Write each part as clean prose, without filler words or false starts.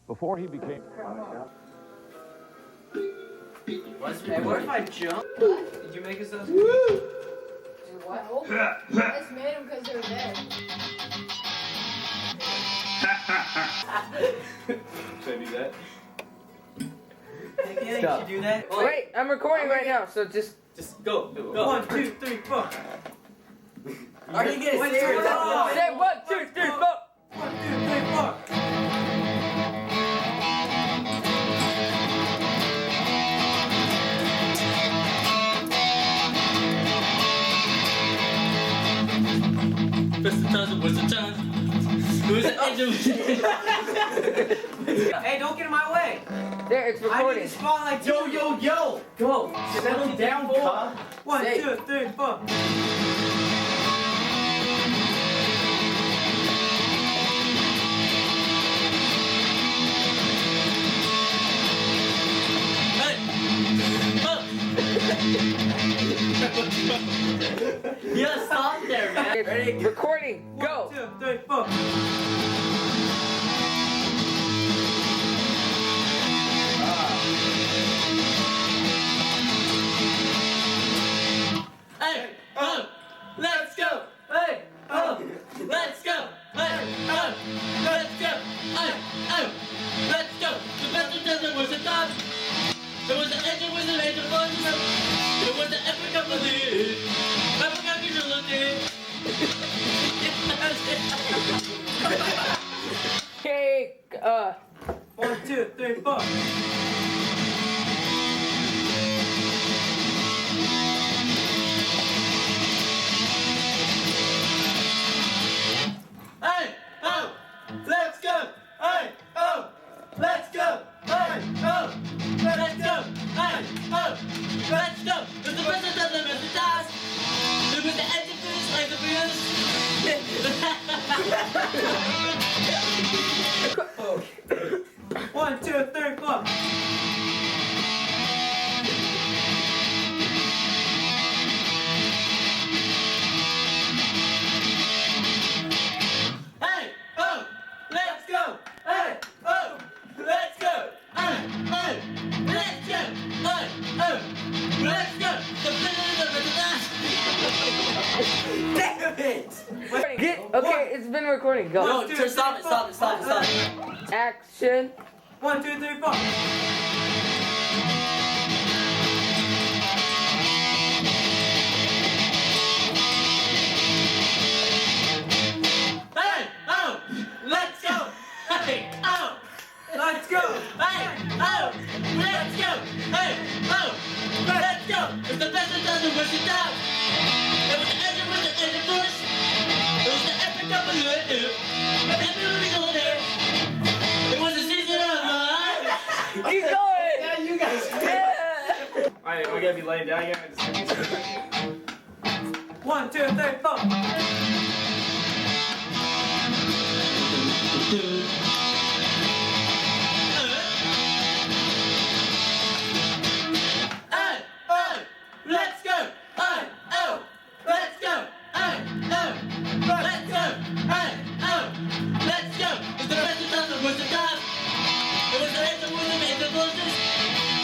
Before he became... Hey, what if I jump? Did you make us those? What? I just made them because they're dead. Should I do that? Yeah, Stop. you should do that. Wait, I'm recording right now, so just Go. 1, 2, 3, 4. Are you getting Wait, serious? no. say 1, 2, 3, 4. 1, 2, 3, 4. First the time was the time. It was an engine. Hey, don't get in my way. There, it's I need recording. to spawn like Yo! Go! Settle down, Cahn. 1, Say. 2, 3, 4. Hey! Oh! Yeah, stop there, man. Ready? Recording. Go. 1, 2, 3, 4. Hey! Oh! Let's go! Hey! Oh! Let's go! Hey! Oh! Let's go! Hey! Oh! Let's go! The best of desert was the top. It was the engine with the major voice. It was the epic of the lead. Epic of the lead. Okay, 1, 2, 3, 4. Hey! Oh! Let's go! Hey! Oh! Let's go! Hey! Oh! Let's go! Hey! Oh! Let's go! It was the best of the best times. It was the engine finish like the finish. 1, 2, 3, 4. Hey! Oh! Let's go! Hey! Oh! Let's go! Hey! Oh! Let's go! Hey! Oh! Let's go! The finish of the Damn it! okay, it's been recording. Go. No, stop it. Action. 1, 2, 3, 4. Hey! Oh! Let's go! Hey! Oh! Let's go! Hey! Oh! Let's go! Hey! Oh! Let's go! It's the best of dozen was the top. It was the engine with the engine push. It was the epic of the hood. Epic of the hood. It was the season of my life. Keep going. Yeah, you guys. Yeah. Alright, we gotta be laying down here. 1, 2, 3, 4. Hey! Oh! Let's go! Hey! Oh! Let's go! Hey! Oh! Let's go! Hey! Oh! Let's go! It's the best of dozen was the top. It was the engine with the major voices.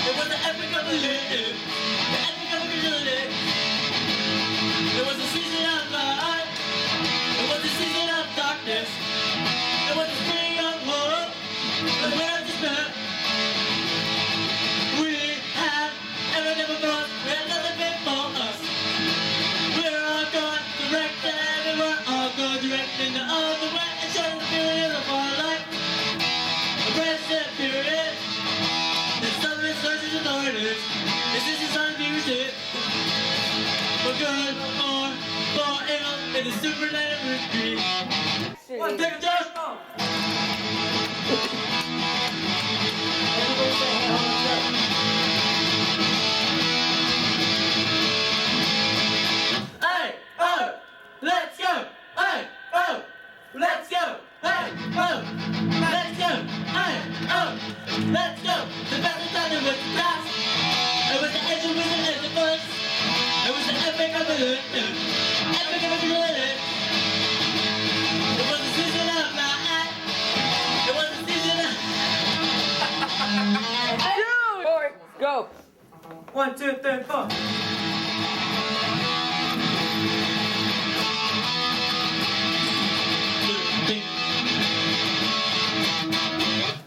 It was the epic of the lead. The epic of the lead. It was the season of light. It was the season of darkness. It was the spring of hope. The winter of despair. We have everything before us. We have nothing before us. We're all going direct to heaven. We're all going direct in the other way. And showing the period of our life. A present period. And some resources and authorities. This is the music. For good or for ill. In the superlight of retreat. One, take a joke. Hey! Oh! Let's go! Hey! Oh! Let's go! Hey! Oh! Let's go! Hey! Oh! Let's go! The best of time was the past. It was the engine with the engine voice. It was the epic of the hood. Epic of the hood. It was the season of my eye. Go. 1, 2, 3, 4.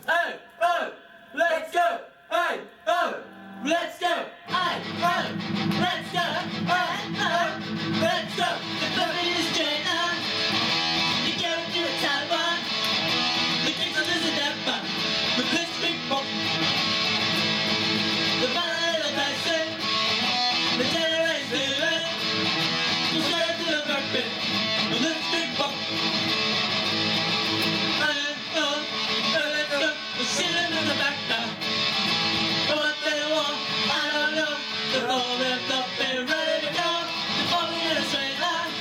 Hey, oh, let's go. Hey, oh, let's go. Hey, oh, let's go. Hey, oh, let's go. The puppet is straight on. You go to a Taiwan. The kings of listen that fun. With this big bump. The battle of the backseat. The generation delay. You start to the cockpit. With this big bump. Sitting in the back now. What they want, I don't know. They're all wrapped up and ready to go. They're falling in a straight line.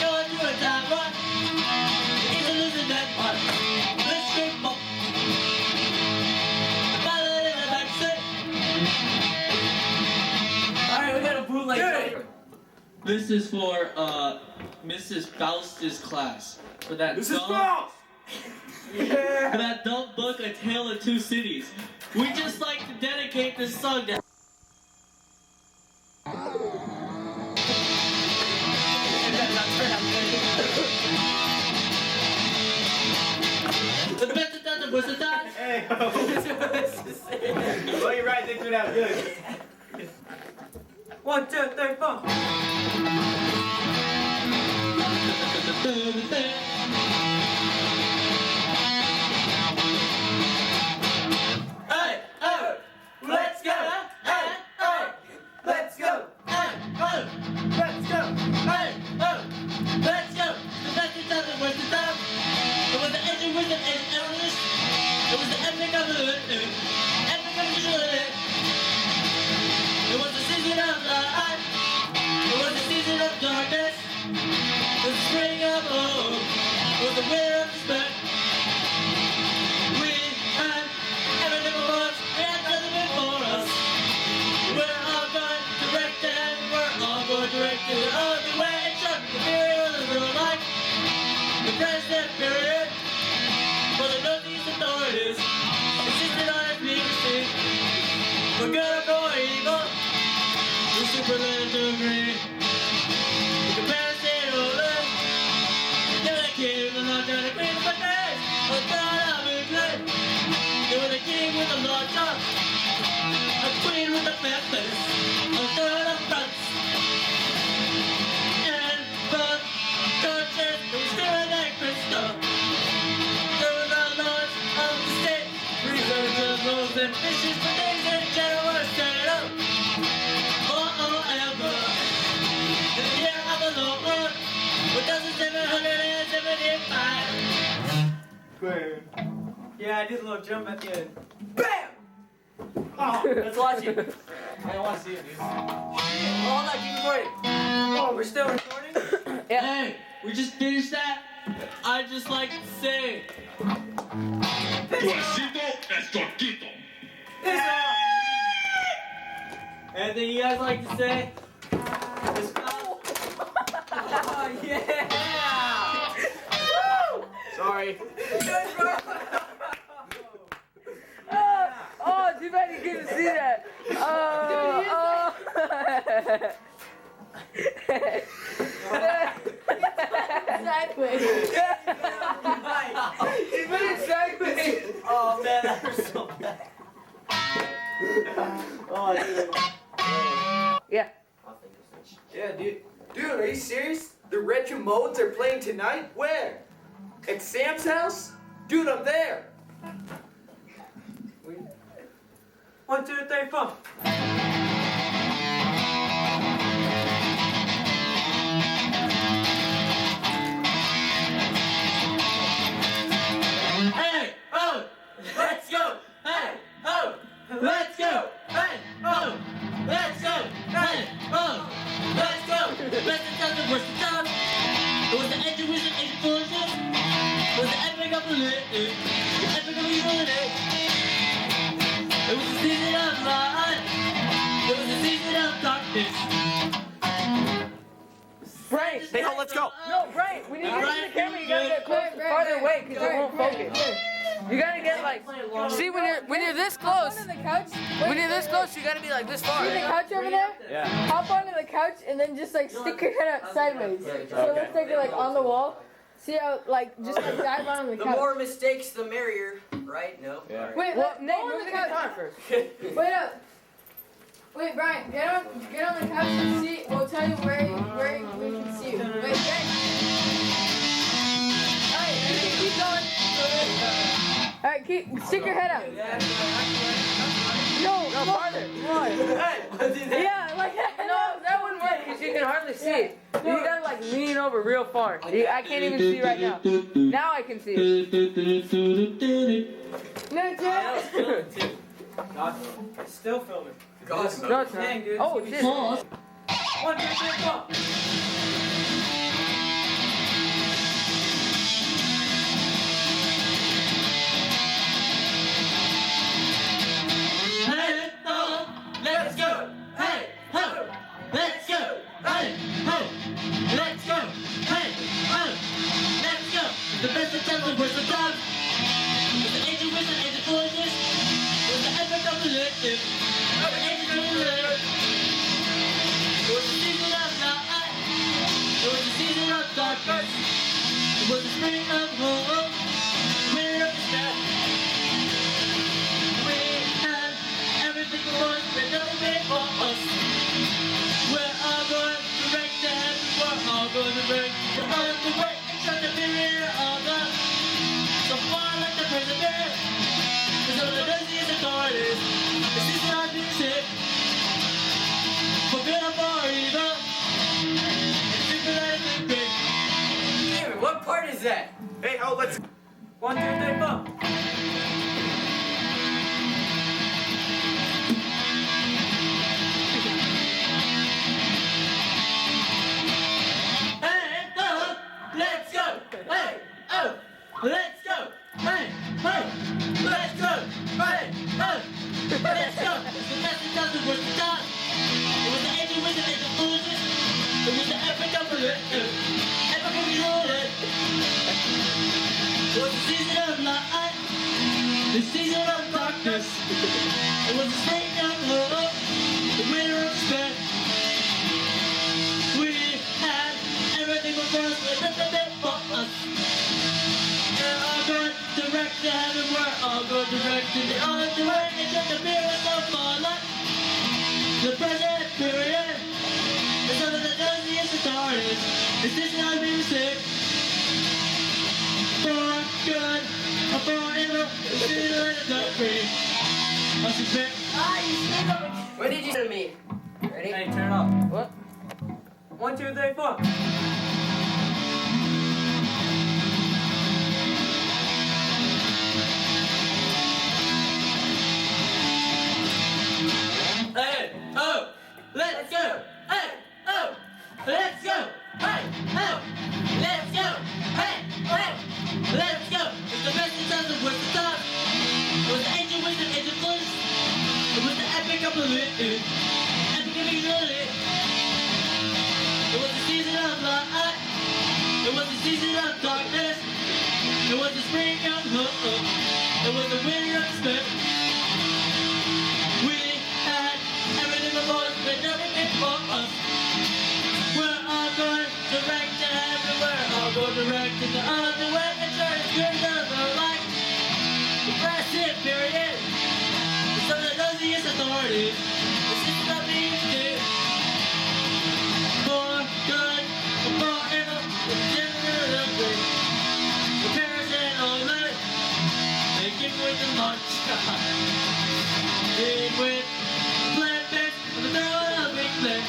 Going to a time run. It's a losing that one. Let's scream up. The pilot in the back seat. Alright, we got a bootleg. This is for Mrs. Faust's class. For that This is dumb- false! For that dumb book, A Tale of Two Cities. We just like to dedicate this song to the best of the worst of times. Hey, well, you're right, they turned out good. 1, 2, 3, 4. Hey, oh, let's go. Hey, oh, let's go. Hey, oh, let's go. Hey, oh, let's go. The best of the worst of times. It was the engine with the endless. It was the epic of the hood. Epic of the hood. It was the season of light. It was the season of darkness. It was the spring of hope. It was the winter of despair. We had everything for us. We had nothing before us. We're all going direct and we're all going direct to the only way. It's up the period of the real life. The present period. For the Northeast authorities. Insisted on us being distinct. For good or for evil. The superland agree. The comparison over. Never the king with the Lord trying to queen for days. The throne of his life. They were the king with the Lord John. A queen with the fair face. A throne of France. And both churches who still in that crystal. There were the lords of the state. Reserves of rules and fishes for things in general set up. Forever. The year of the Lord. 1775. Yeah, I did a little jump at the end. BAM! Oh, let's watch it. I don't want to see it, dude. Hold on, keep recording. Oh, we're still recording? Yeah. Hey, we just finished that. I'd just like to say. Piss off! Anything you guys like to say? Piss off! Oh, yeah! Woo! Sorry. Oh, too bad you couldn't see that. Sideways. He put it sideways. Oh, man, that hurts so bad. Oh, dude. Yeah. Yeah, dude. Dude, are you serious? The Regimones are playing tonight? Where? At Sam's house? Dude, I'm there. 1, 2, 3, 4. Hey, oh, let's go. Hey, oh, let's go. Hey, oh, let's go. Hey, oh, let's go. Let's tell the worst of time. It was the engine with the explosion. It was the epic of the lit. The epic of the lit. It was the season of light. It was the season of darkness. Brian, Hey, ho, let's go. no, Brian, we need to get to the camera. You gotta get closer, farther away, because it won't focus. You gotta get like. See, when you're this close, Hop onto the couch. when you're this close, you gotta be like this far. See the couch over there? Yeah. Hop onto the couch and then just like stick your head out sideways. So let's take it like on the wall. See how like just like dive on the The couch. more mistakes, the merrier, right? No. Yeah. Alright. Wait, Well, let, Nate, go on move the the couch. guitar first. Wait up. Wait, Brian, get on the couch and see. We'll tell you where we can see you. Wait, get. Alright, you can keep going. Alright, stick your head out. No, farther. Come on. Yeah, like that. No, that wouldn't work because you can hardly see it. You gotta like lean over real far. I can't even see right now. Now I can see it. No, Jack. Still filming. God's No, it's not. Dang, dude. Oh shit. 1, 2, 3, 4. Hey, ho, let's go. Hey, ho, let's go. Hey, ho, let's go. Hey, ho, let's go. The best of times, the worst of times. With the angel wisdom and the foolishness. With the epic of the lifted. Of the angel of the live. It was the season of night. It was the season of darkness. It was the spring of hope. Winter of the sky. We had everything for us, but nothing made for us. We're all going direct to heaven. We're all going direct. We're on the way and try to be real all the. So far like the president. Cause all the laziest authorities. This is our music. For good or for evil. And people like the great. Damn it, what part is that? Hey, oh, let's. 1, 2, 3, 4. Hey, oh, let's go. Hey, oh, let's go. Hey, oh, let's go. Hey, oh, let's go. It's the best of times, the worst of times. It was the angel wisdom and the foolishness. It was the epic of the epic of the rolling. It was the season of light, the season of darkness. It was the spring of love, the winter of spring. We had everything before us, but nothing meant for us. We're all going direct to heaven, we're all going direct to the other way. It's just a mirror so far like the present period. It's under the dusty authorities. Is this not music? For good or for evil, it's still in the dark green. I suspect. What did you say to me? Ready? Hey, turn it off. What? 1, 2, 3, 4. Hey, oh, let's go. Hey, oh, let's go. Hey, oh, let's go. Hey, oh, let's go. It's the best of times, the worst of times. It was the angel wisdom, angel foolishness. It was the epic of the lit. Epic of the lit. It was the season of light. It was the season of darkness. It was the spring of hope. It was the winter of spring. We had everything before us, but nothing before us. We're all going direct to heaven. We're all going direct to the other way. And try to get another life. The present period. It's some of the dosiest authorities. This is not being did. For good, for evil, it's general ugly. The parents and all that. They give with the lunch. Big with flat back on the throne of big flag.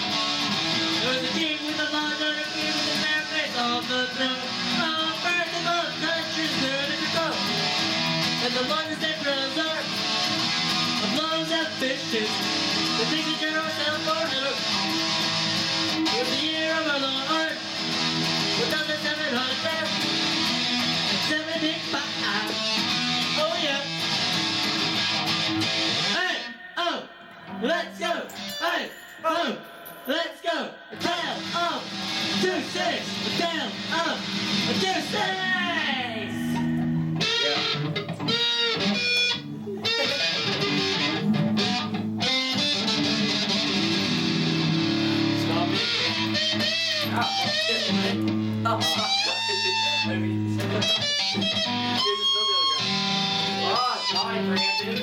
There was a king with a large and a queen with a fair face on the throne. Oh, first of all, countries there to go. And the longest they preserve of blows and fishes. The things that you're ourselves forever. It was the year of our Lord. 1,775. Oh yeah. Hey, oh, let's go. Hey, oh, let's go. Down, up, 2, 6. Down, up, 2, 6. Yeah. Maybe. You just throw the other guy. Ah, die, Brandon.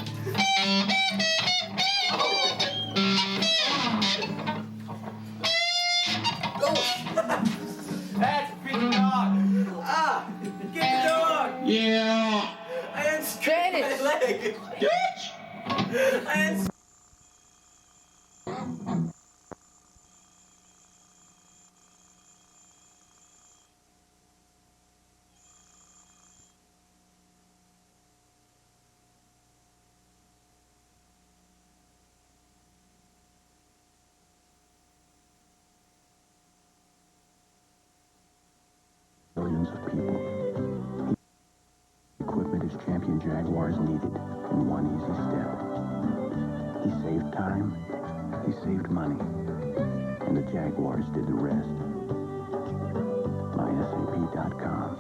That's a freaking dog. Ah, get the dog. Yeah. I unscrewed my leg. I Millions of people. Equipment his champion Jaguars needed in one easy step. He saved time, he saved money, and the Jaguars did the rest. MySAP.com.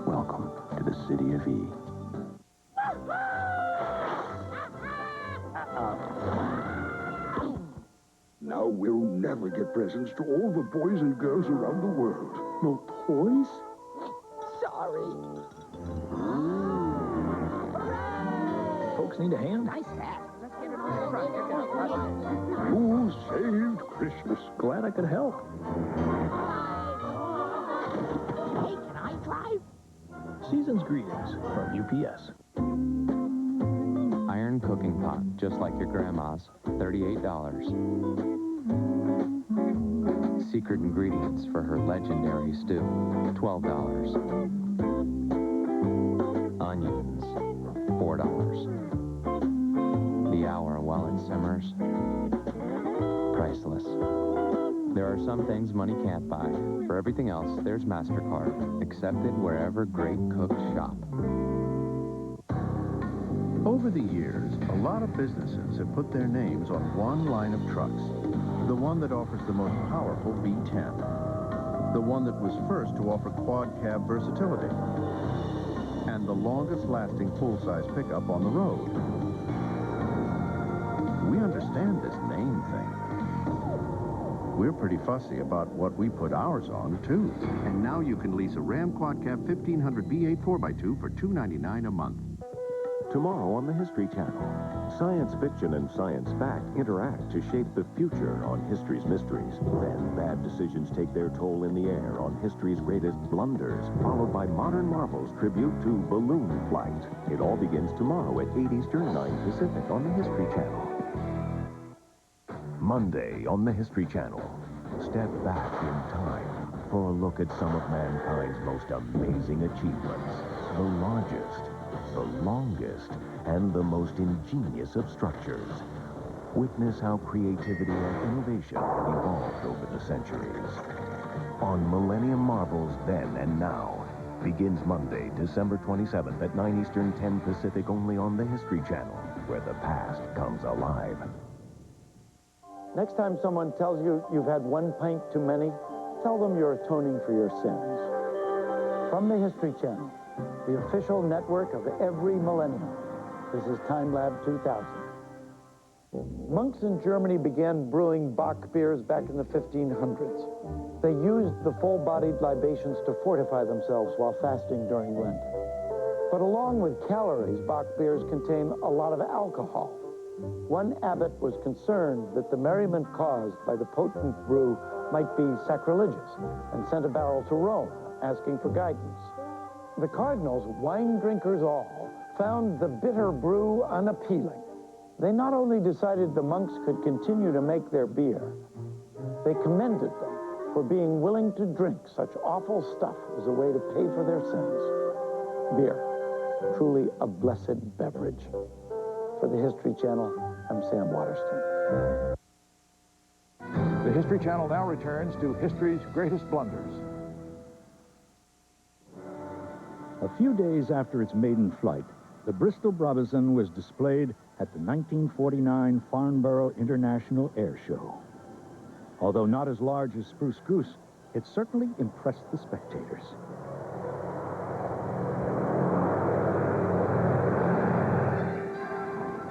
Welcome to the City of E. Now we'll never get presents to all the boys and girls around the world. No toys? Sorry. Folks need a hand? Nice hat. Let's get it on the front. You're gonna crush it. You saved Christmas. Glad I could help. Hey, can I drive? Season's greetings from UPS. Iron cooking pot, just like your grandma's, $38. Secret ingredients for her legendary stew, $12. Onions, $4. The hour while it simmers, priceless. There are some things money can't buy. For everything else, there's MasterCard, accepted wherever great cooks shop. Over the years, a lot of businesses have put their names on one line of trucks. The one that offers the most powerful V10. The one that was first to offer quad cab versatility. And the longest lasting full-size pickup on the road. We understand this name thing. We're pretty fussy about what we put ours on, too. And now you can lease a Ram Quad Cab 1500 B8 4x2 for $299 a month. Tomorrow on the History Channel, science fiction and science fact interact to shape the future on history's mysteries. Then bad decisions take their toll in the air on history's greatest blunders, followed by Modern Marvels tribute to balloon flight. It all begins tomorrow at 8 Eastern, 9 Pacific on the History Channel. Monday on the History Channel, step back in time for a look at some of mankind's most amazing achievements. The largest, the longest, and the most ingenious of structures. Witness how creativity and innovation evolved over the centuries. On Millennium Marvels Then and Now begins Monday, December 27th at 9 Eastern, 10 Pacific, only on the History Channel, where the past comes alive. Next time someone tells you you've had one pint too many, tell them you're atoning for your sins. From the History Channel, the official network of every millennium, this is Time Lab 2000. Monks in Germany began brewing Bach beers back in the 1500s. They used the full-bodied libations to fortify themselves while fasting during Lent. But along with calories, Bach beers contain a lot of alcohol. One abbot was concerned that the merriment caused by the potent brew might be sacrilegious and sent a barrel to Rome, asking for guidance. The cardinals, wine drinkers all, found the bitter brew unappealing. They not only decided the monks could continue to make their beer, they commended them for being willing to drink such awful stuff as a way to pay for their sins. Beer, truly a blessed beverage. For the History Channel, I'm Sam Waterston. The History Channel now returns to history's greatest blunders. A few days after its maiden flight, the Bristol Brabazon was displayed at the 1949 Farnborough International Air Show. Although not as large as Spruce Goose, it certainly impressed the spectators.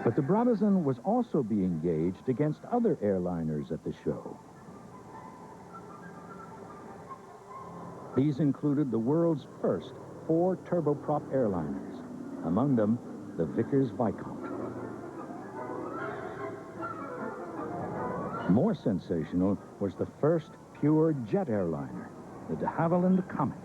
But the Brabazon was also being gauged against other airliners at the show. These included the world's first 4 turboprop airliners, among them the Vickers-Viscount. More sensational was the first pure jet airliner, the de Havilland Comet.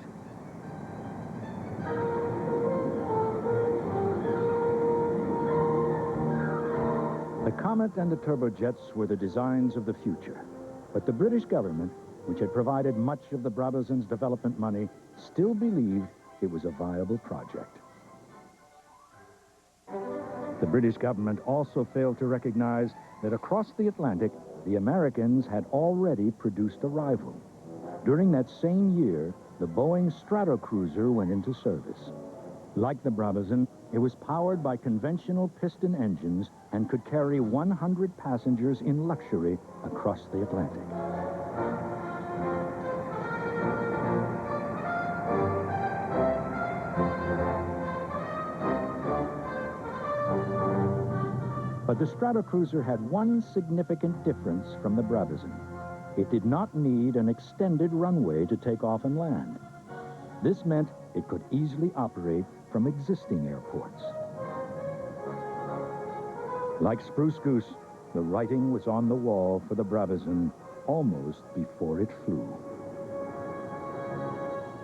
The Comet and the turbojets were the designs of the future, but the British government, which had provided much of the Brabazons' development money, still believed it was a viable project. The British government also failed to recognize that across the Atlantic, the Americans had already produced a rival. During that same year, the Boeing Stratocruiser went into service. Like the Brabazon, it was powered by conventional piston engines and could carry 100 passengers in luxury across the Atlantic. But the Stratocruiser had one significant difference from the Brabazon. It did not need an extended runway to take off and land. This meant it could easily operate from existing airports. Like Spruce Goose, the writing was on the wall for the Brabazon almost before it flew.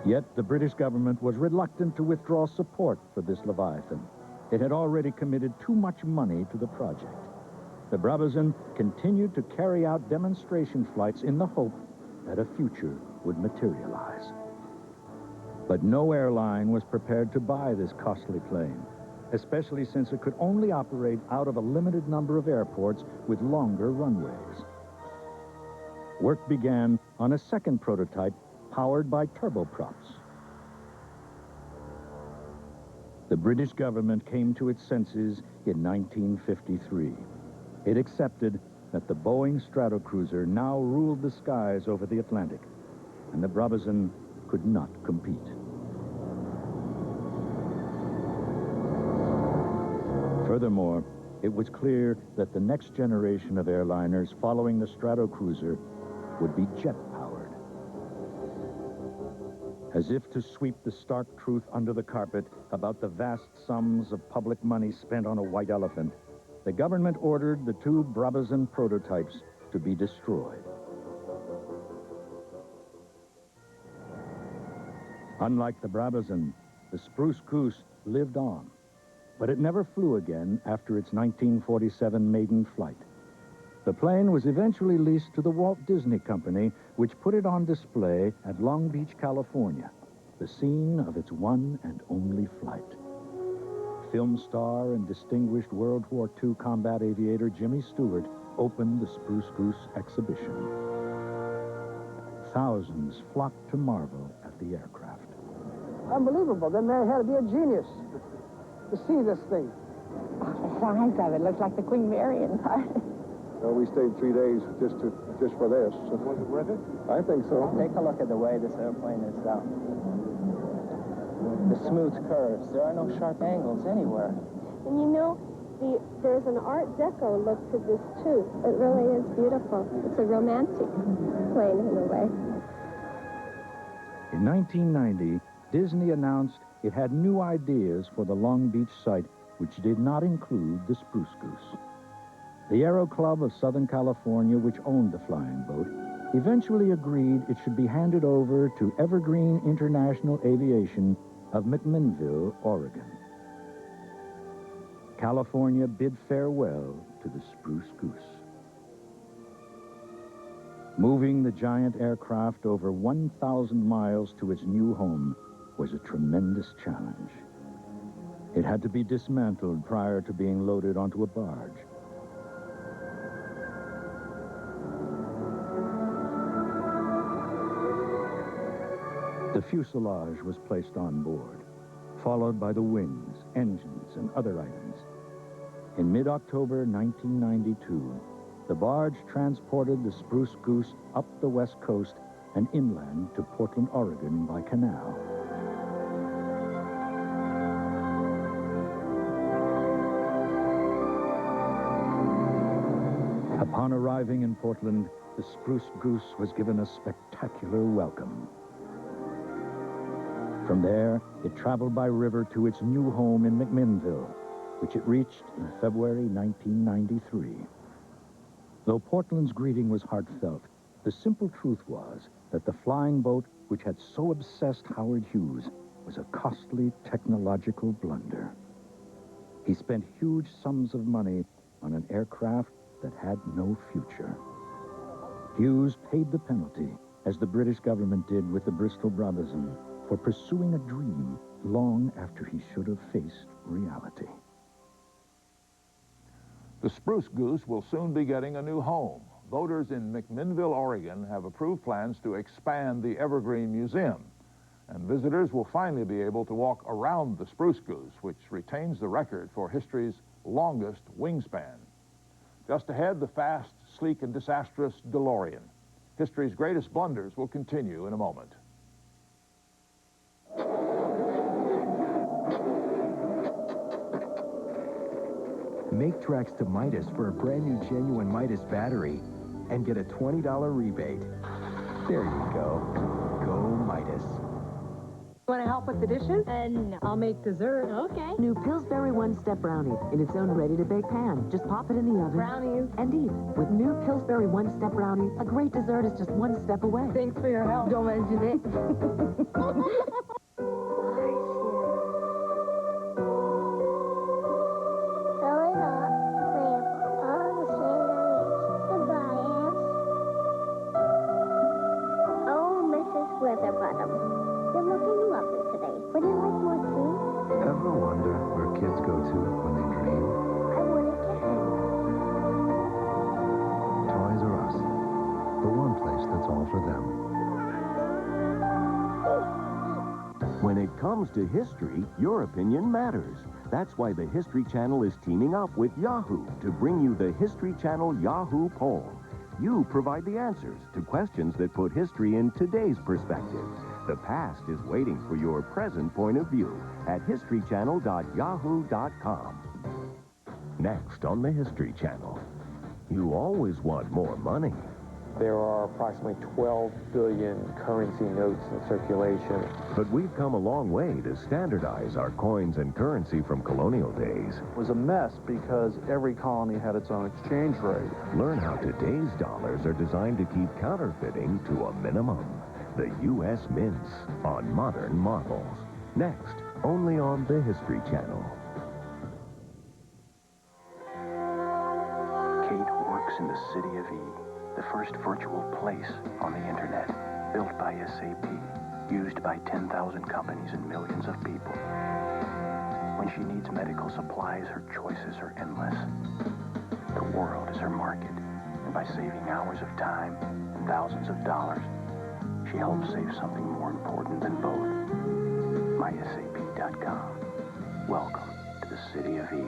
Yet the British government was reluctant to withdraw support for this Leviathan. It had already committed too much money to the project. The Brabazon continued to carry out demonstration flights in the hope that a future would materialize. But no airline was prepared to buy this costly plane, especially since it could only operate out of a limited number of airports with longer runways. Work began on a second prototype powered by turboprops. The British government came to its senses in 1953. It accepted that the Boeing Stratocruiser now ruled the skies over the Atlantic, and the Brabazon could not compete. Furthermore, it was clear that the next generation of airliners following the Stratocruiser would be jet-powered. As if to sweep the stark truth under the carpet about the vast sums of public money spent on a white elephant, the government ordered the 2 Brabazon prototypes to be destroyed. Unlike the Brabazon, the Spruce Goose lived on, but it never flew again after its 1947 maiden flight. The plane was eventually leased to the Walt Disney Company, which put it on display at Long Beach, California, the scene of its one and only flight. Film star and distinguished World War II combat aviator Jimmy Stewart opened the Spruce Goose exhibition. Thousands flocked to marvel at the aircraft. Unbelievable. That man had to be a genius to see this thing. The size of it looks like the Queen Mary inside. Well, we stayed 3 days just for this. So. Was it worth it? I think so. Take a look at the way this airplane is down. The smooth curves. There are no sharp angles anywhere. And you know, there's an Art Deco look to this, too. It really is beautiful. It's a romantic plane in a way. In 1990, Disney announced it had new ideas for the Long Beach site, which did not include the Spruce Goose. The Aero Club of Southern California, which owned the flying boat, eventually agreed it should be handed over to Evergreen International Aviation of McMinnville, Oregon. California bid farewell to the Spruce Goose. Moving the giant aircraft over 1,000 miles to its new home was a tremendous challenge. It had to be dismantled prior to being loaded onto a barge. The fuselage was placed on board, followed by the wings, engines, and other items. In mid-October 1992, the barge transported the Spruce Goose up the west coast and inland to Portland, Oregon by canal. Upon arriving in Portland, the Spruce Goose was given a spectacular welcome. From there, it traveled by river to its new home in McMinnville, which it reached in February 1993. Though Portland's greeting was heartfelt, the simple truth was that the flying boat, which had so obsessed Howard Hughes, was a costly technological blunder. He spent huge sums of money on an aircraft that had no future. Hughes paid the penalty, as the British government did with the Bristol Brabazon, for pursuing a dream long after he should have faced reality. The Spruce Goose will soon be getting a new home. Voters in McMinnville, Oregon have approved plans to expand the Evergreen Museum. And visitors will finally be able to walk around the Spruce Goose, which retains the record for history's longest wingspan. Just ahead, the fast, sleek, and disastrous DeLorean. History's greatest blunders will continue in a moment. Make tracks to Midas for a brand new genuine Midas battery and get a $20 rebate. There you go. Go Midas. Want to help with the dishes? No. I'll make dessert. Okay. New Pillsbury One-Step Brownies in its own ready-to-bake pan. Just pop it in the oven. Brownies. And eat. With new Pillsbury One-Step Brownies, a great dessert is just one step away. Thanks for your help. Don't mention it. You're looking lovely today. Would you like more tea? Ever wonder where kids go to when they dream? I want a cat. Toys R Us. The one place that's all for them. When it comes to history, your opinion matters. That's why the History Channel is teaming up with Yahoo to bring you the History Channel Yahoo Poll. You provide the answers to questions that put history in today's perspective. The past is waiting for your present point of view at historychannel.yahoo.com. Next on the History Channel, you always want more money. There are approximately 12 billion currency notes in circulation. But we've come a long way to standardize our coins and currency from colonial days. It was a mess because every colony had its own exchange rate. Learn how today's dollars are designed to keep counterfeiting to a minimum. The U.S. mints on modern marvels. Next, only on the History Channel. Kate works in the city of E, the first virtual place on the internet, built by SAP, used by 10,000 companies and millions of people. When she needs medical supplies, her choices are endless. The world is her market, and by saving hours of time and thousands of dollars, she helps save something more important than both. MySAP.com. Welcome to the city of E.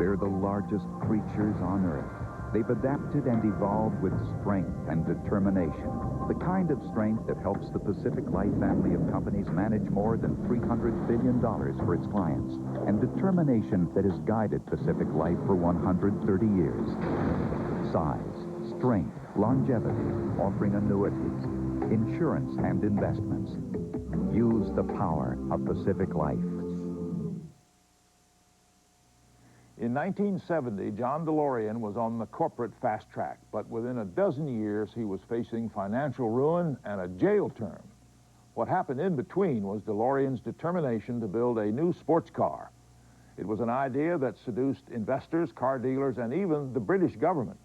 They're the largest creatures on Earth. They've adapted and evolved with strength and determination. The kind of strength that helps the Pacific Life family of companies manage more than $300 billion for its clients. And determination that has guided Pacific Life for 130 years. Size, strength, longevity, offering annuities, insurance, and investments. Use the power of Pacific Life. In 1970, John DeLorean was on the corporate fast track, but within a dozen years, he was facing financial ruin and a jail term. What happened in between was DeLorean's determination to build a new sports car. It was an idea that seduced investors, car dealers, and even the British government.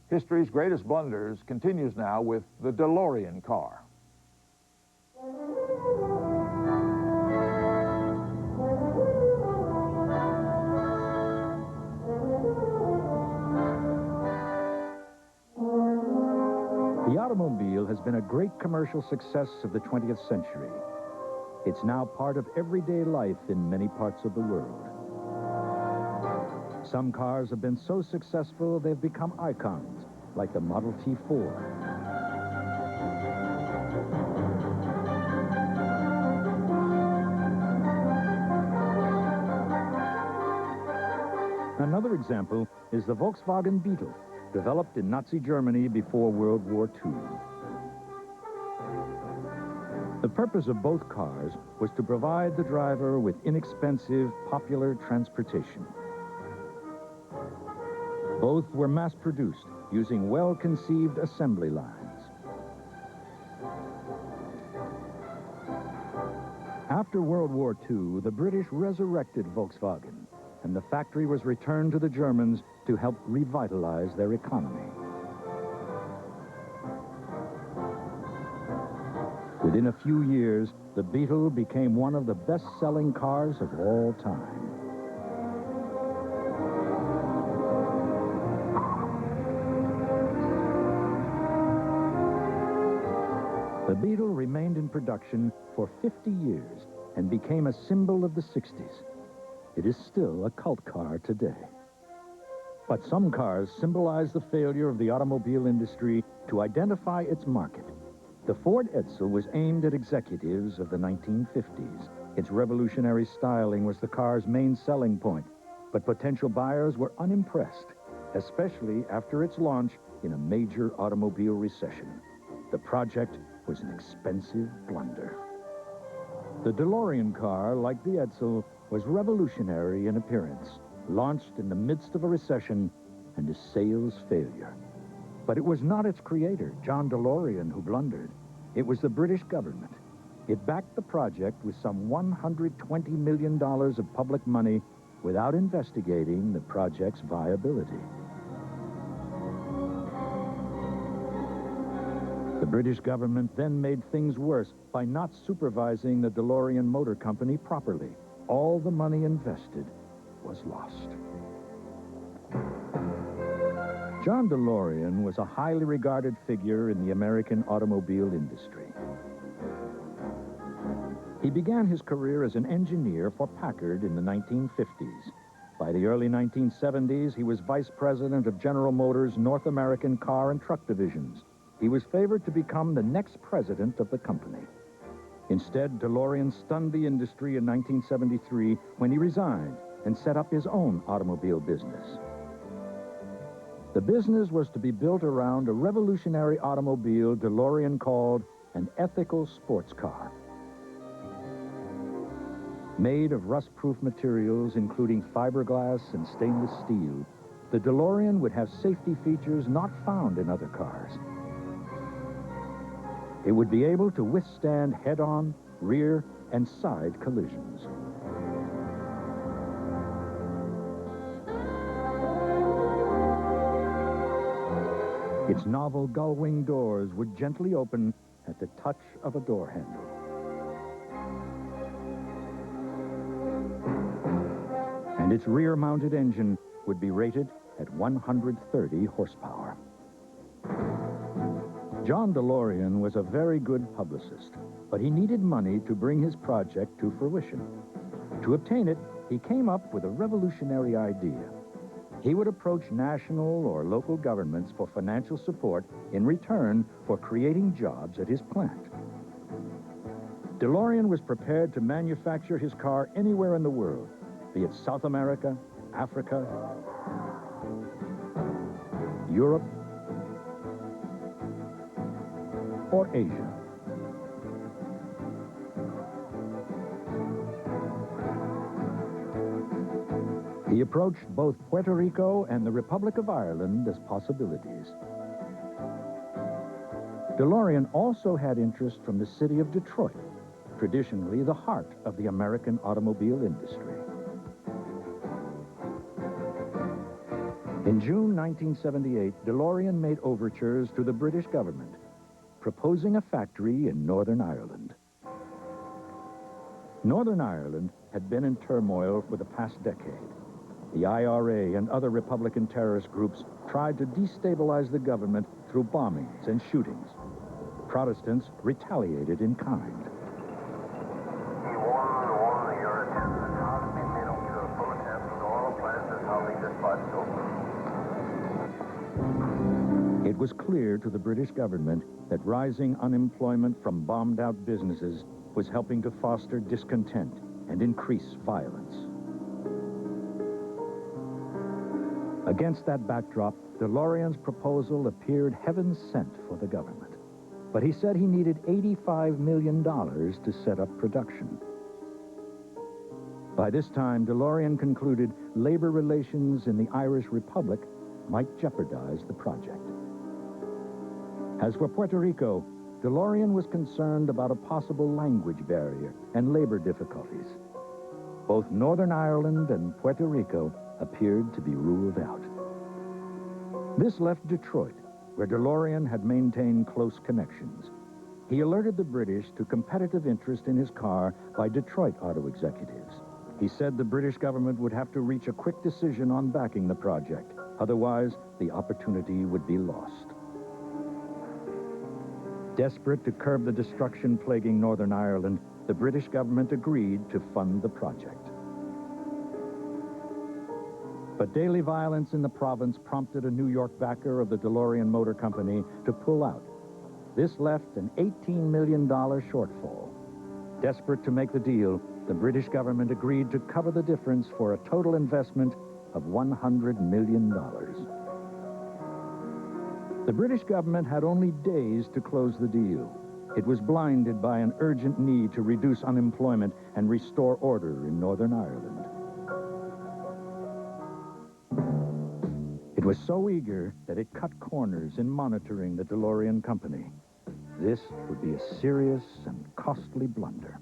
History's greatest blunders continues now with the DeLorean car. The automobile has been a great commercial success of the 20th century. It's now part of everyday life in many parts of the world. Some cars have been so successful they've become icons, like the Model T4. Another example is the Volkswagen Beetle, developed in Nazi Germany before World War II. The purpose of both cars was to provide the driver with inexpensive, popular transportation. Both were mass-produced using well-conceived assembly lines. After World War II, the British resurrected Volkswagen, and the factory was returned to the Germans to help revitalize their economy. Within a few years, the Beetle became one of the best-selling cars of all time. The Beetle remained in production for 50 years and became a symbol of the 60s. It is still a cult car today. But some cars symbolize the failure of the automobile industry to identify its market. The Ford Edsel was aimed at executives of the 1950s. Its revolutionary styling was the car's main selling point, but potential buyers were unimpressed, especially after its launch in a major automobile recession. The project was an expensive blunder. The DeLorean car, like the Edsel, was revolutionary in appearance, launched in the midst of a recession and a sales failure. But it was not its creator, John DeLorean, who blundered. It was the British government. It backed the project with some $120 million of public money without investigating the project's viability. The British government then made things worse by not supervising the DeLorean Motor Company properly. All the money invested was lost. John DeLorean was a highly regarded figure in the American automobile industry. He began his career as an engineer for Packard in the 1950s. By the early 1970s, he was vice president of General Motors' North American car and truck divisions. He was favored to become the next president of the company. Instead, DeLorean stunned the industry in 1973 when he resigned and set up his own automobile business. The business was to be built around a revolutionary automobile DeLorean called an ethical sports car. Made of rust-proof materials, including fiberglass and stainless steel, the DeLorean would have safety features not found in other cars. It would be able to withstand head-on, rear, and side collisions. Its novel gull-wing doors would gently open at the touch of a door handle. And its rear-mounted engine would be rated at 130 horsepower. John DeLorean was a very good publicist, but he needed money to bring his project to fruition. To obtain it, he came up with a revolutionary idea. He would approach national or local governments for financial support in return for creating jobs at his plant. DeLorean was prepared to manufacture his car anywhere in the world, be it South America, Africa, Europe, or Asia. He approached both Puerto Rico and the Republic of Ireland as possibilities. DeLorean also had interest from the city of Detroit, traditionally the heart of the American automobile industry. In June 1978, DeLorean made overtures to the British government, proposing a factory in Northern Ireland. Northern Ireland had been in turmoil for the past decade. The IRA and other Republican terrorist groups tried to destabilize the government through bombings and shootings. Protestants retaliated in kind. It was clear to the British government that rising unemployment from bombed-out businesses was helping to foster discontent and increase violence. Against that backdrop, DeLorean's proposal appeared heaven sent for the government. but he said he needed $85 million to set up production. By this time, DeLorean concluded labor relations in the Irish Republic might jeopardize the project. As for Puerto Rico, DeLorean was concerned about a possible language barrier and labor difficulties. Both Northern Ireland and Puerto Rico appeared to be ruled out. This left Detroit, where DeLorean had maintained close connections. He alerted the British to competitive interest in his car by Detroit auto executives. He said the British government would have to reach a quick decision on backing the project. Otherwise, the opportunity would be lost. Desperate to curb the destruction plaguing Northern Ireland, the British government agreed to fund the project. But daily violence in the province prompted a New York backer of the DeLorean Motor Company to pull out. This left an $18 million shortfall. Desperate to make the deal, the British government agreed to cover the difference for a total investment of $100 million. The British government had only days to close the deal. It was blinded by an urgent need to reduce unemployment and restore order in Northern Ireland. It was so eager that it cut corners in monitoring the DeLorean company. This would be a serious and costly blunder.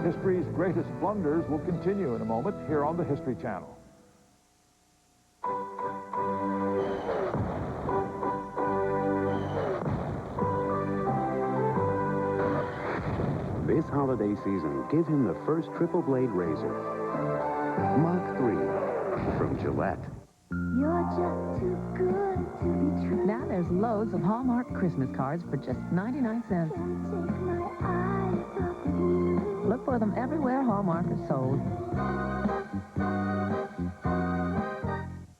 History's greatest blunders will continue in a moment here on the History Channel. This holiday season, give him the first triple blade razor. Mark III from Gillette. You're just too good to be true. Now there's loads of Hallmark Christmas cards for just 99 cents. Look for them everywhere Hallmark is sold.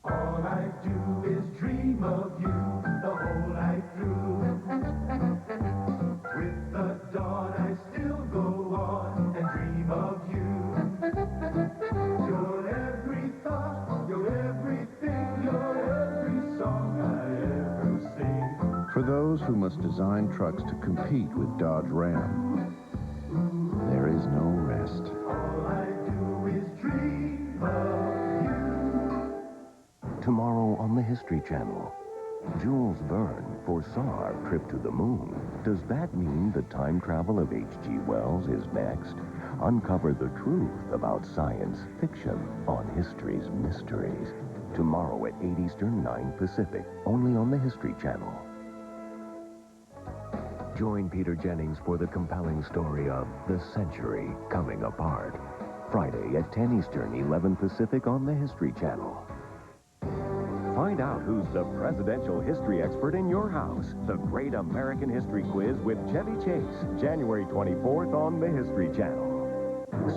All I do is dream of you the whole night through. With the dawn I still go on and dream of you. You're every thought, you're everything, you're every song I ever sing. For those who must design trucks to compete with Dodge Ram, there is no rest. All I do is dream of you. Tomorrow on the History Channel, Jules Verne foresaw our trip to the moon. Does that mean the time travel of H.G. Wells is next? Uncover the truth about science fiction on history's mysteries. Tomorrow at 8 Eastern, 9 Pacific, only on the History Channel. Join Peter Jennings for the compelling story of The Century Coming Apart. Friday at 10 Eastern, 11 Pacific on the History Channel. Find out who's the presidential history expert in your house. The Great American History Quiz with Chevy Chase, January 24th on the History Channel.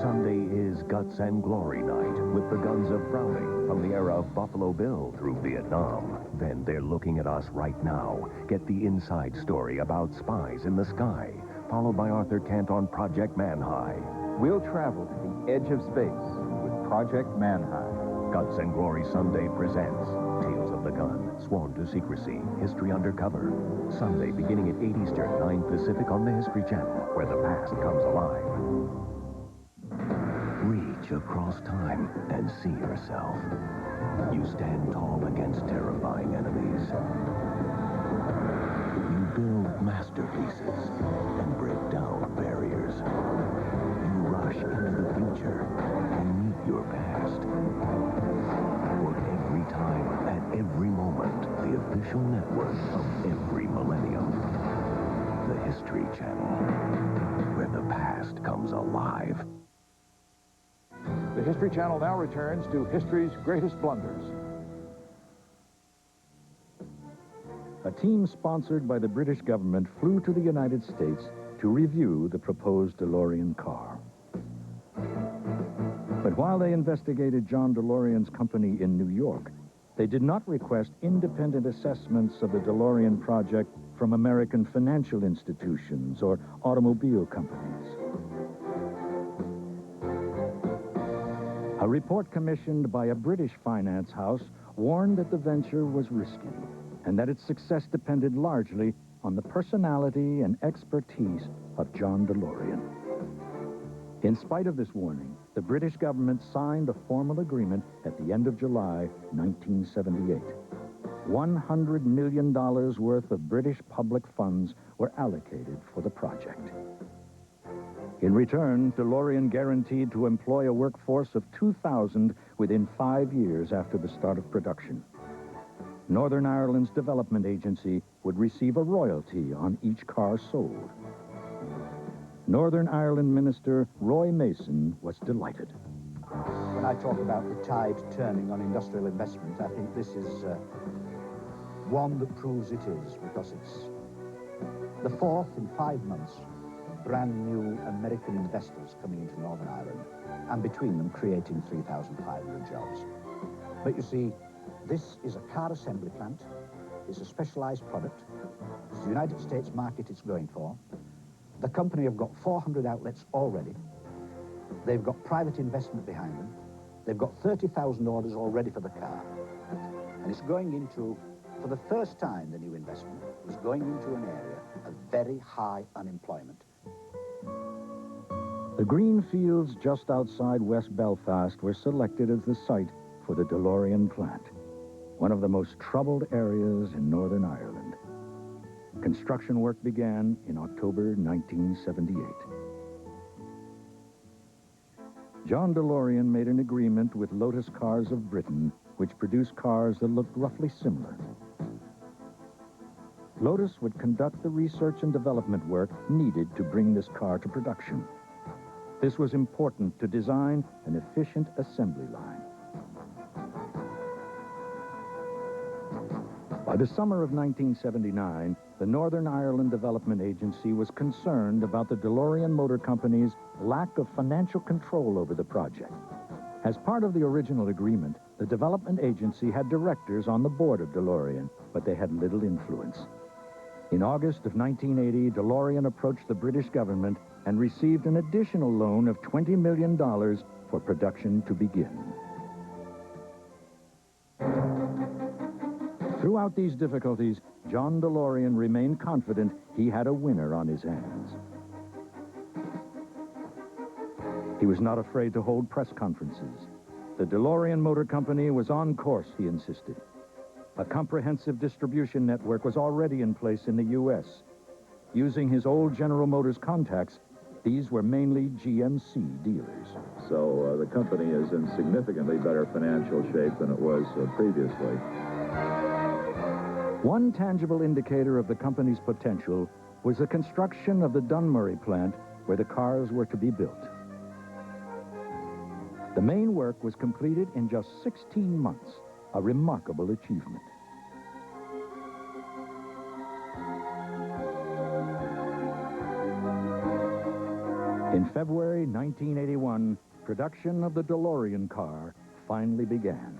Sunday is Guts and Glory Night with the guns of Browning from the era of Buffalo Bill through Vietnam. Then they're looking at us right now. Get the inside story about spies in the sky, followed by Arthur Kent on Project Manhigh. We'll travel to the edge of space with Project Manhigh. Guts and Glory Sunday presents Tales of the Gun, Sworn to Secrecy, History Undercover. Sunday beginning at 8 Eastern, 9 Pacific on the History Channel, where the past comes alive. Reach across time and see yourself. You stand tall against terrifying enemies. You build masterpieces and break down barriers. You rush into the future and meet your past. For every time, at every moment, the official network of every millennium. The History Channel, where the past comes alive. The History Channel now returns to history's greatest blunders. A team sponsored by the British government flew to the United States to review the proposed DeLorean car. But while they investigated John DeLorean's company in New York, they did not request independent assessments of the DeLorean project from American financial institutions or automobile companies. A report commissioned by a British finance house warned that the venture was risky and that its success depended largely on the personality and expertise of John DeLorean. In spite of this warning, the British government signed a formal agreement at the end of July 1978. $100 million worth of British public funds were allocated for the project. In return, DeLorean guaranteed to employ a workforce of 2,000 within 5 years after the start of production. Northern Ireland's development agency would receive a royalty on each car sold. Northern Ireland Minister Roy Mason was delighted. When I talk about the tide turning on industrial investment, I think this is one that proves it is, because it's the fourth in 5 months of brand new American investors coming into Northern Ireland, and between them creating 3,500 jobs. But you see, this is a car assembly plant. It's a specialized product. It's the United States market it's going for. The company have got 400 outlets already. They've got private investment behind them. They've got 30,000 orders already for the car. And it's going into, for the first time, the new investment is going into an area of very high unemployment. The green fields just outside West Belfast were selected as the site for the DeLorean plant, one of the most troubled areas in Northern Ireland. Construction work began in October 1978. John DeLorean made an agreement with Lotus Cars of Britain, which produced cars that looked roughly similar. Lotus would conduct the research and development work needed to bring this car to production. This was important to design an efficient assembly line. By the summer of 1979, the Northern Ireland Development Agency was concerned about the DeLorean Motor Company's lack of financial control over the project. As part of the original agreement, the development agency had directors on the board of DeLorean, but they had little influence. In August of 1980, DeLorean approached the British government and received an additional loan of $20 million for production to begin. Throughout these difficulties, John DeLorean remained confident he had a winner on his hands. He was not afraid to hold press conferences. The DeLorean Motor Company was on course, he insisted. A comprehensive distribution network was already in place in the U.S. Using his old General Motors contacts, these were mainly GMC dealers. So the company is in significantly better financial shape than it was previously. One tangible indicator of the company's potential was the construction of the Dunmurry plant where the cars were to be built. The main work was completed in just 16 months, a remarkable achievement. In February 1981, production of the DeLorean car finally began.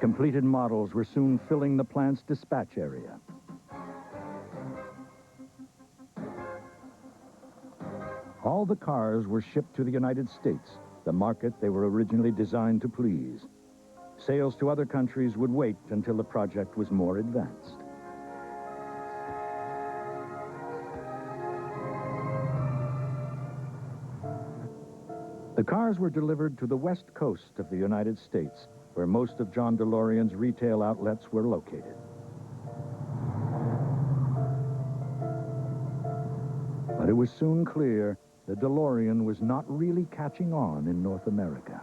Completed models were soon filling the plant's dispatch area. All the cars were shipped to the United States, the market they were originally designed to please. Sales to other countries would wait until the project was more advanced. The cars were delivered to the west coast of the United States, where most of John DeLorean's retail outlets were located. But it was soon clear the DeLorean was not really catching on in North America.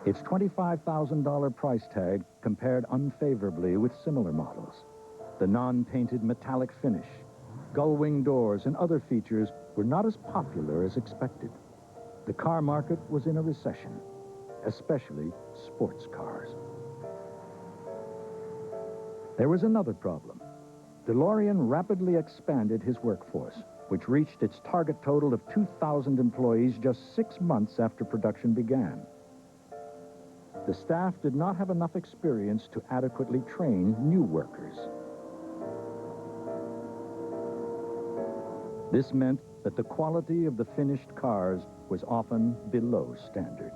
Its $25,000 price tag compared unfavorably with similar models. The non-painted metallic finish, gull-wing doors, and other features were not as popular as expected. The car market was in a recession, especially sports cars. There was another problem. DeLorean rapidly expanded his workforce, which reached its target total of 2,000 employees just 6 months after production began. The staff did not have enough experience to adequately train new workers. This meant that the quality of the finished cars was often below standard.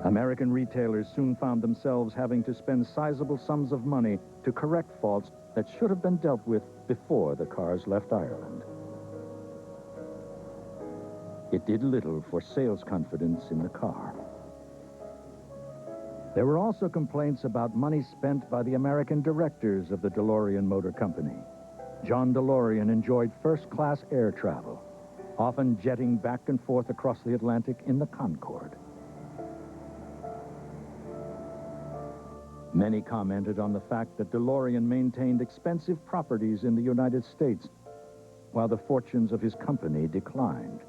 American retailers soon found themselves having to spend sizable sums of money to correct faults that should have been dealt with before the cars left Ireland. It did little for sales confidence in the car. There were also complaints about money spent by the American directors of the DeLorean Motor Company. John DeLorean enjoyed first-class air travel, often jetting back and forth across the Atlantic in the Concorde. Many commented on the fact that DeLorean maintained expensive properties in the United States, while the fortunes of his company declined.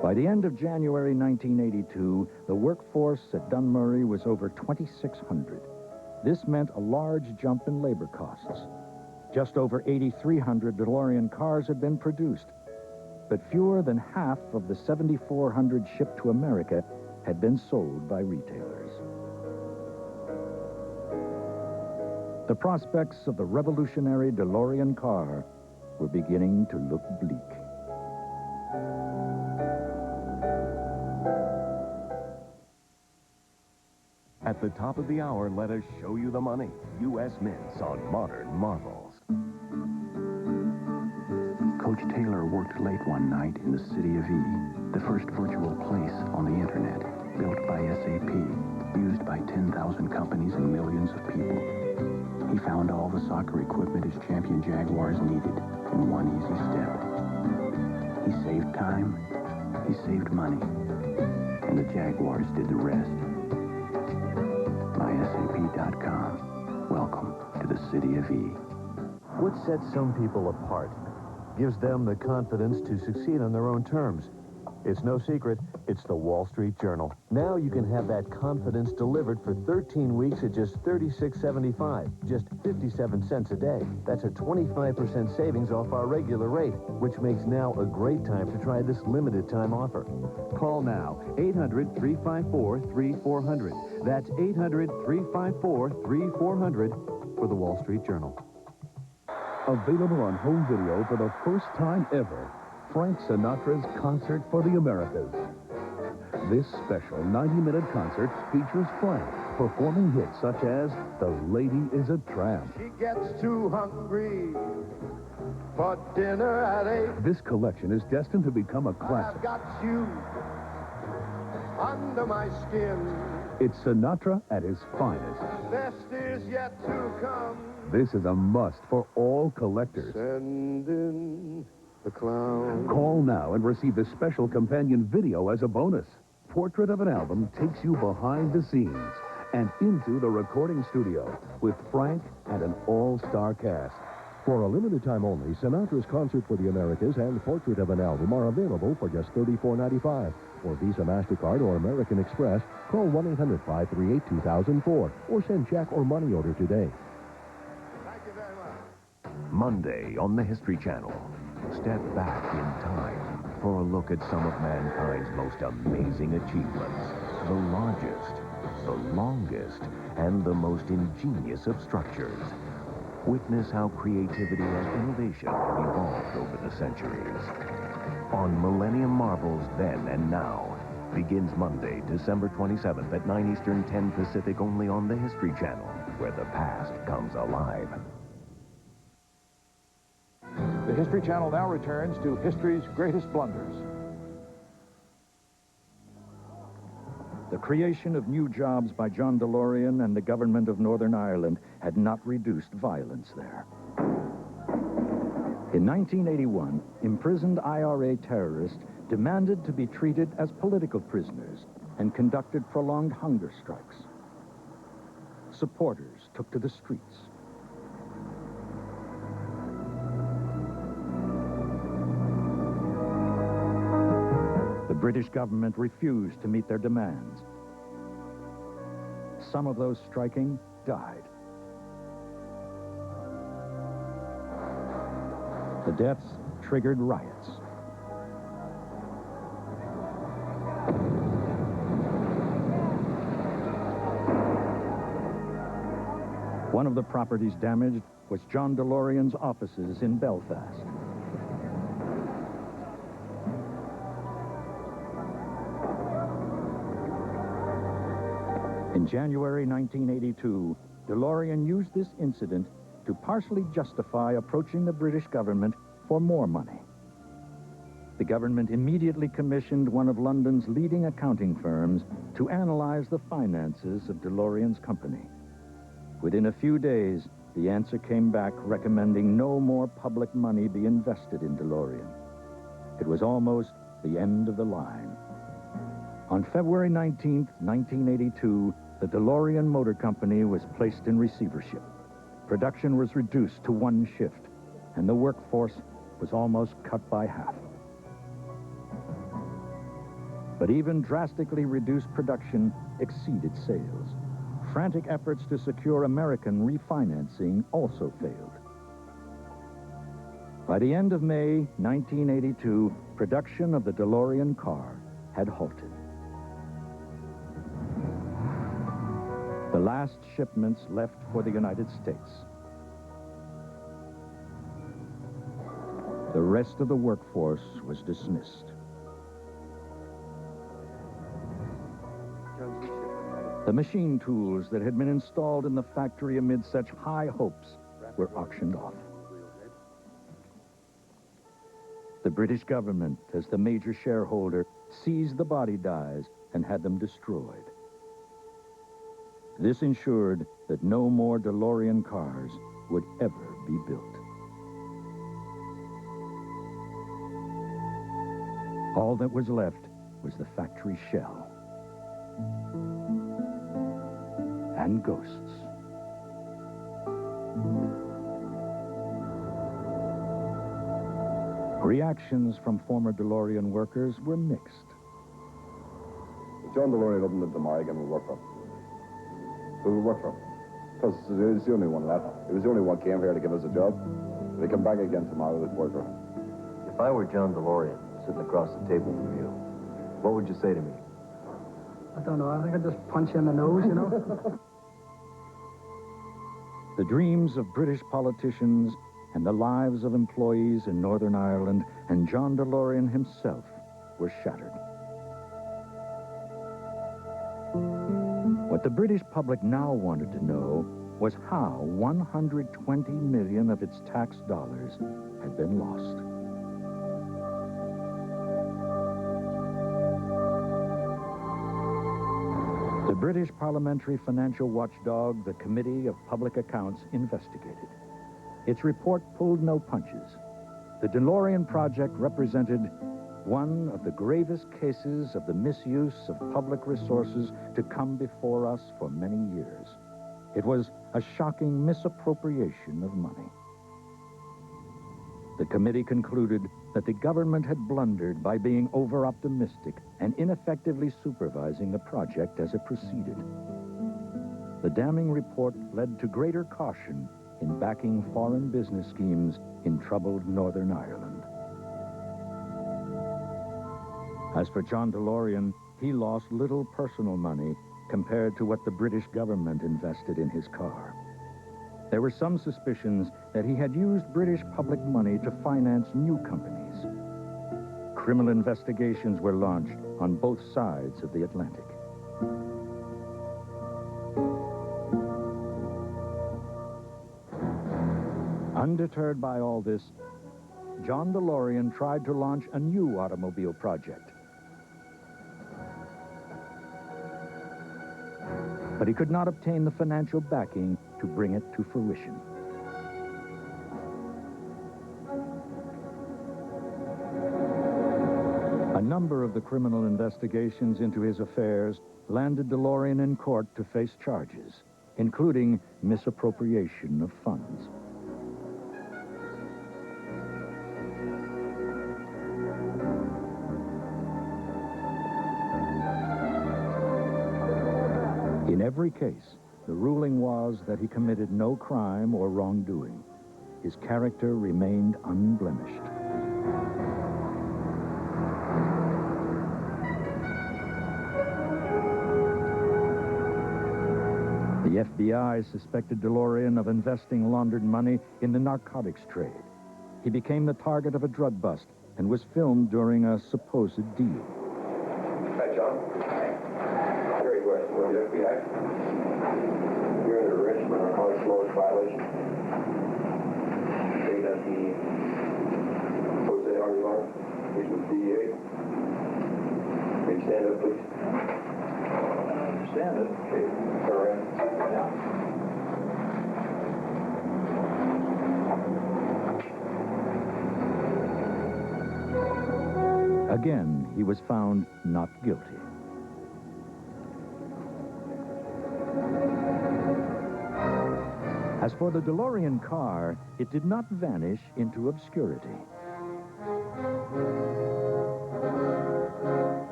By the end of January 1982, the workforce at Dunmurry was over 2,600. This meant a large jump in labor costs. Just over 8,300 DeLorean cars had been produced, but fewer than half of the 7,400 shipped to America had been sold by retailers. The prospects of the revolutionary DeLorean car were beginning to look bleak. At the top of the hour, let us show you the money. U.S. Mints on Modern Marvels. Coach Taylor worked late one night in the city of E, the first virtual place on the internet, built by SAP, used by 10,000 companies and millions of people. He found all the soccer equipment his champion Jaguars needed in one easy step. He saved time, he saved money, and the Jaguars did the rest. MySAP.com. Welcome to the city of E. What sets some people apart gives them the confidence to succeed on their own terms. It's no secret, it's the Wall Street Journal. Now you can have that confidence delivered for 13 weeks at just $36.75, just 57 cents a day. That's a 25% savings off our regular rate, which makes now a great time to try this limited time offer. Call now, 800-354-3400. That's 800-354-3400 for the Wall Street Journal. Available on home video for the first time ever, Frank Sinatra's Concert for the Americas. This special 90-minute concert features Frank performing hits such as The Lady is a Tramp. She gets too hungry for dinner at 8. This collection is destined to become a classic. I've got you under my skin. It's Sinatra at his finest. Best is yet to come. This is a must for all collectors. Send in the clown. Call now and receive this special companion video as a bonus. Portrait of an Album takes you behind the scenes and into the recording studio with Frank and an all-star cast. For a limited time only, Sinatra's Concert for the Americas and Portrait of an Album are available for just $34.95. For Visa, MasterCard, or American Express, call 1-800-538-2004 or send check or money order today. Monday on the History Channel. Step back in time for a look at some of mankind's most amazing achievements. The largest, the longest, and the most ingenious of structures. Witness how creativity and innovation have evolved over the centuries. On Millennium Marvels Then and Now begins Monday, December 27th at 9 Eastern, 10 Pacific, only on the History Channel, where the past comes alive. The History Channel now returns to history's greatest blunders. The creation of new jobs by John DeLorean and the government of Northern Ireland had not reduced violence there. In 1981, imprisoned IRA terrorists demanded to be treated as political prisoners and conducted prolonged hunger strikes. Supporters took to the streets. The British government refused to meet their demands. Some of those striking died. The deaths triggered riots. One of the properties damaged was John DeLorean's offices in Belfast. In January 1982, DeLorean used this incident to partially justify approaching the British government for more money. The government immediately commissioned one of London's leading accounting firms to analyze the finances of DeLorean's company. Within a few days, the answer came back recommending no more public money be invested in DeLorean. It was almost the end of the line. On February 19, 1982, the DeLorean Motor Company was placed in receivership. Production was reduced to one shift, and the workforce was almost cut by half. But even drastically reduced production exceeded sales. Frantic efforts to secure American refinancing also failed. By the end of May 1982, production of the DeLorean car had halted. The last shipments left for the United States. The rest of the workforce was dismissed. The machine tools that had been installed in the factory amid such high hopes were auctioned off. The British government, as the major shareholder, seized the body dies and had them destroyed. This ensured that no more DeLorean cars would ever be built. All that was left was the factory shell. And ghosts. Reactions from former DeLorean workers were mixed. John DeLorean opened it tomorrow again, we'll work for him. We'll work for him. Because he was the only one left. He was the only one came here to give us a job. If he come back again tomorrow, we'd work for him. If I were John DeLorean, sitting across the table from you, what would you say to me? I don't know. I think I'd just punch you in the nose, you know? The dreams of British politicians and the lives of employees in Northern Ireland and John DeLorean himself were shattered. What the British public now wanted to know was how 120 million of its tax dollars had been lost. The British parliamentary financial watchdog, the Committee of Public Accounts, investigated. Its report pulled no punches. The DeLorean project represented one of the gravest cases of the misuse of public resources to come before us for many years. It was a shocking misappropriation of money. The committee concluded that the government had blundered by being over-optimistic and ineffectively supervising the project as it proceeded. The damning report led to greater caution in backing foreign business schemes in troubled Northern Ireland. As for John DeLorean, he lost little personal money compared to what the British government invested in his car. There were some suspicions that he had used British public money to finance new companies. Criminal investigations were launched on both sides of the Atlantic. Undeterred by all this, John DeLorean tried to launch a new automobile project. But he could not obtain the financial backing to bring it to fruition. A number of the criminal investigations into his affairs landed DeLorean in court to face charges, including misappropriation of funds. In every case, the ruling was that he committed no crime or wrongdoing. His character remained unblemished. The FBI suspected DeLorean of investing laundered money in the narcotics trade. He became the target of a drug bust and was filmed during a supposed deal. Hi, John. Here you are. track. You're under arrest for narcotics laws violation. Say that the Jose Arivar, he's with DEA. Will you stand up, please? Stand up. Okay. Turn around. Yeah. Again, he was found not guilty. As for the DeLorean car, it did not vanish into obscurity.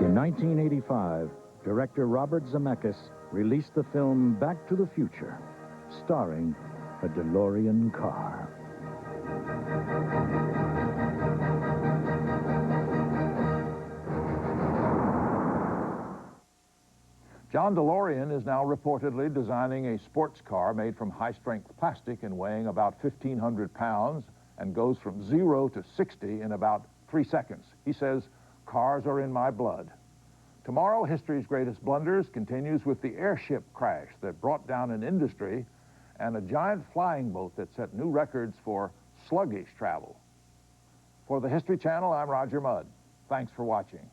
In 1985, director Robert Zemeckis released the film Back to the Future, starring a DeLorean car. John DeLorean is now reportedly designing a sports car made from high-strength plastic and weighing about 1,500 pounds and goes from 0 to 60 in about 3 seconds. He says, "Cars are in my blood." Tomorrow, History's Greatest Blunders continues with the airship crash that brought down an industry and a giant flying boat that set new records for sluggish travel. For the History Channel, I'm Roger Mudd. Thanks for watching.